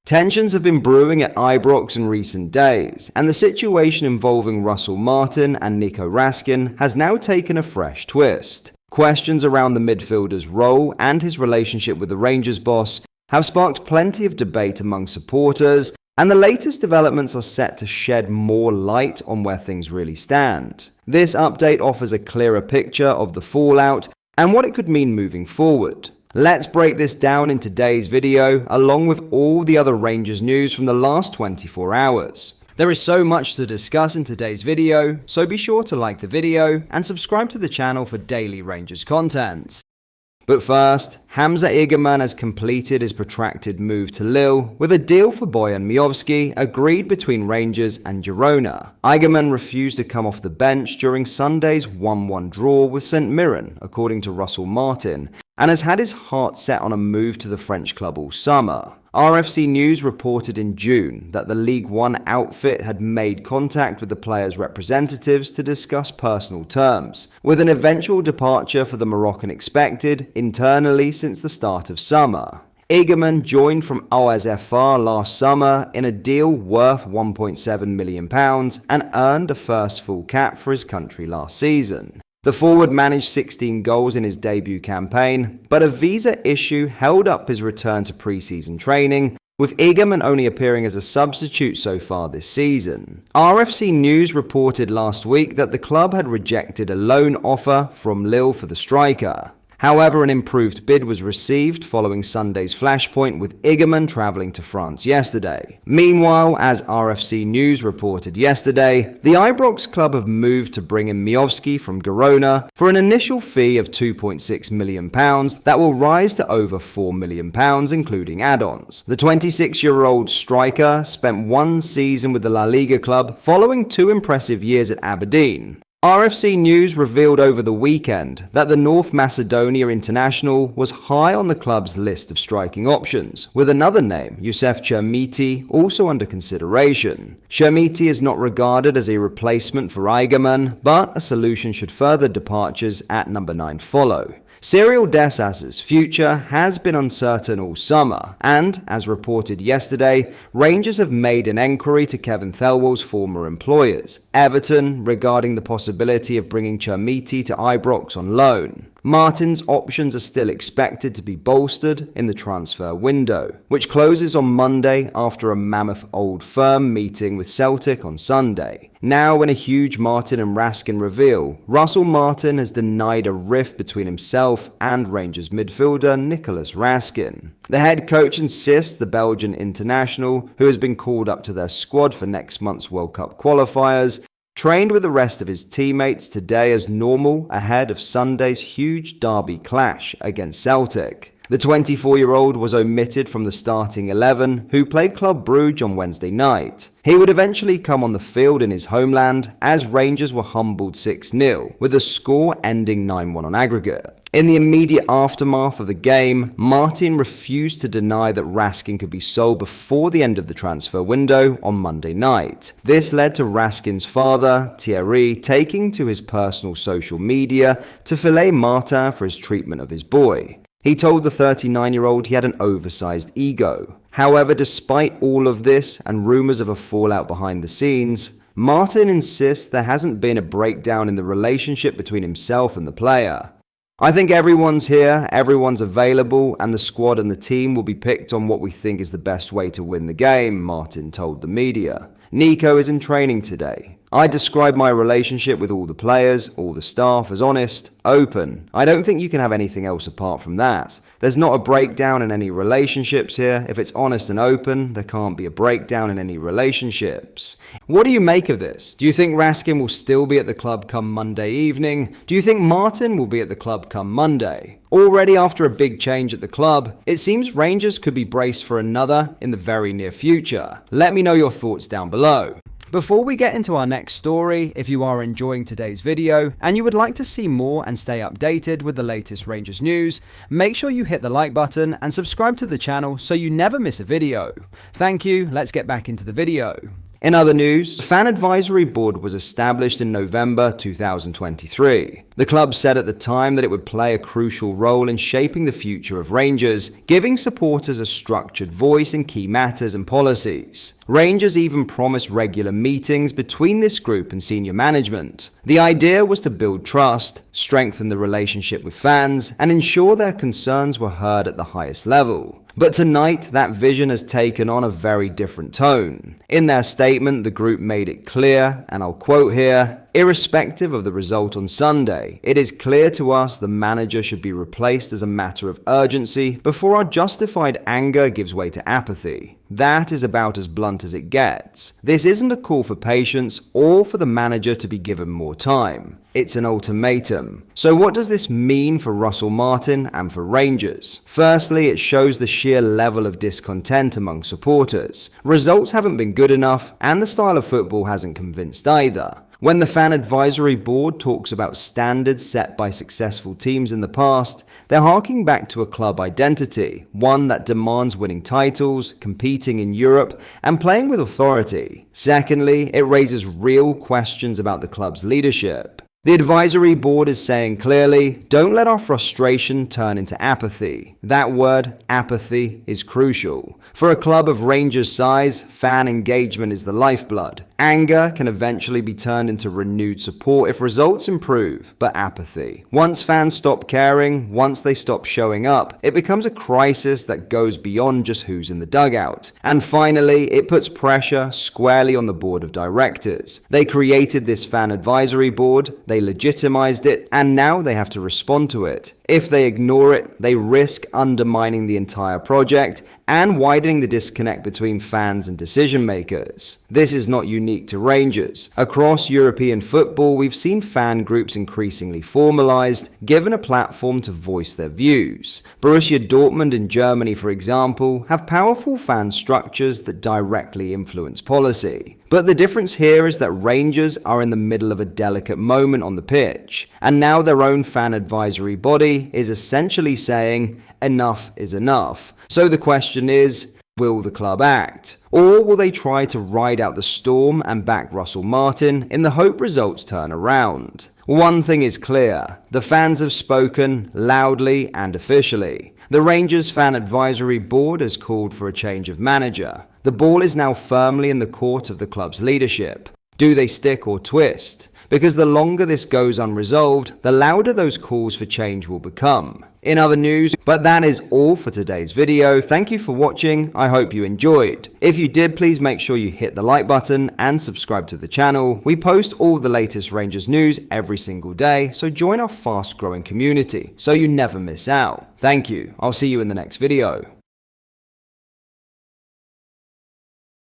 Tensions have been brewing at Ibrox in recent days, and the situation involving Russell Martin and Nico Raskin has now taken a fresh twist. Questions around the midfielder's role and his relationship with the Rangers boss have sparked plenty of debate among supporters, and the latest developments are set to shed more light on where things really stand. This update offers a clearer picture of the fallout and what it could mean moving forward. Let's break this down in today's video, along with all the other Rangers news from the last 24 hours. There is so much to discuss in today's video, so be sure to like the video and subscribe to the channel for daily Rangers content. But first, Hamza Igerman has completed his protracted move to Lille, with a deal for Bojan Miovski agreed between Rangers and Girona. Igerman refused to come off the bench during Sunday's 1-1 draw with St Mirren, according to Russell Martin, and has had his heart set on a move to the French club all summer. RFC News reported in June that the League One outfit had made contact with the player's representatives to discuss personal terms, with an eventual departure for the Moroccan expected internally since the start of summer. Igerman joined from OAS FR last summer in a deal worth £1.7 million and earned a first full cap for his country last season. The forward managed 16 goals in his debut campaign, but a visa issue held up his return to pre-season training, with Igerman only appearing as a substitute so far this season. RFC News reported last week that the club had rejected a loan offer from Lille for the striker. However, an improved bid was received following Sunday's flashpoint, with Igerman travelling to France yesterday. Meanwhile, as RFC News reported yesterday, the Ibrox club have moved to bring in Miovski from Girona for an initial fee of £2.6 million that will rise to over £4 million, including add-ons. The 26-year-old striker spent one season with the La Liga club following 2 impressive years at Aberdeen. RFC News revealed over the weekend that the North Macedonia international was high on the club's list of striking options, with another name, Youssef Chermiti, also under consideration. Chermiti is not regarded as a replacement for Igerman, but a solution should further departures at number 9 follow. Cyril Dessas's future has been uncertain all summer, and, as reported yesterday, Rangers have made an enquiry to Kevin Thelwell's former employers, Everton, regarding the possibility of bringing Chermiti to Ibrox on loan. Martin's options are still expected to be bolstered in the transfer window, which closes on Monday after a mammoth Old Firm meeting with Celtic on Sunday. Now, in a huge Martin and Raskin reveal, Russell Martin has denied a rift between himself and Rangers midfielder Nico Raskin. The head coach insists the Belgian international, who has been called up to their squad for next month's World Cup qualifiers, trained with the rest of his teammates today as normal ahead of Sunday's huge derby clash against Celtic. The 24-year-old was omitted from the starting 11, who played Club Brugge on Wednesday night. He would eventually come on the field in his homeland, as Rangers were humbled 6-0, with the score ending 9-1 on aggregate. In the immediate aftermath of the game, Martin refused to deny that Raskin could be sold before the end of the transfer window on Monday night. This led to Raskin's father, Thierry, taking to his personal social media to fillet Martin for his treatment of his boy. He told the 39-year-old he had an oversized ego. However, despite all of this and rumours of a fallout behind the scenes, Martin insists there hasn't been a breakdown in the relationship between himself and the player. "I think everyone's here, everyone's available, and the squad and the team will be picked on what we think is the best way to win the game," Martin told the media. "Nico is in training today. I describe my relationship with all the players, all the staff, as honest, open. I don't think you can have anything else apart from that. There's not a breakdown in any relationships here. If it's honest and open, there can't be a breakdown in any relationships." What do you make of this? Do you think Raskin will still be at the club come Monday evening? Do you think Martin will be at the club come Monday? Already after a big change at the club, it seems Rangers could be braced for another in the very near future. Let me know your thoughts down below. Before we get into our next story, if you are enjoying today's video and you would like to see more and stay updated with the latest Rangers news, make sure you hit the like button and subscribe to the channel so you never miss a video. Thank you, let's get back into the video. In other news, the Fan Advisory Board was established in November 2023. The club said at the time that it would play a crucial role in shaping the future of Rangers, giving supporters a structured voice in key matters and policies. Rangers even promised regular meetings between this group and senior management. The idea was to build trust, strengthen the relationship with fans, and ensure their concerns were heard at the highest level. But tonight, that vision has taken on a very different tone. In their statement, the group made it clear, and I'll quote here, "Irrespective of the result on Sunday, it is clear to us the manager should be replaced as a matter of urgency before our justified anger gives way to apathy. That is about as blunt as it gets. This isn't a call for patience or for the manager to be given more time. It's an ultimatum." So what does this mean for Russell Martin and for Rangers? Firstly, it shows the sheer level of discontent among supporters. Results haven't been good enough, and the style of football hasn't convinced either. When the Fan Advisory Board talks about standards set by successful teams in the past, they're harking back to a club identity, one that demands winning titles, competing in Europe, and playing with authority. Secondly, it raises real questions about the club's leadership. The advisory board is saying clearly, don't let our frustration turn into apathy. That word, apathy, is crucial. For a club of Rangers' size, fan engagement is the lifeblood. Anger can eventually be turned into renewed support if results improve, but apathy. Once fans stop caring, once they stop showing up, it becomes a crisis that goes beyond just who's in the dugout. And finally, it puts pressure squarely on the board of directors. They created this fan advisory board, they legitimized it, and now they have to respond to it. If they ignore it, they risk undermining the entire project and widening the disconnect between fans and decision makers. This is not unique to Rangers. Across European football, we've seen fan groups increasingly formalized, given a platform to voice their views. Borussia Dortmund in Germany, for example, have powerful fan structures that directly influence policy. But the difference here is that Rangers are in the middle of a delicate moment on the pitch, and now their own fan advisory body is essentially saying, enough is enough. So the question is, will the club act? Or will they try to ride out the storm and back Russell Martin in the hope results turn around? One thing is clear, the fans have spoken loudly and officially. The Rangers Fan Advisory Board has called for a change of manager. The ball is now firmly in the court of the club's leadership. Do they stick or twist? Because the longer this goes unresolved, the louder those calls for change will become. In other news, but that is all for today's video. Thank you for watching. I hope you enjoyed. If you did, please make sure you hit the like button and subscribe to the channel. We post all the latest Rangers news every single day, so join our fast growing community so you never miss out. Thank you. I'll see you in the next video.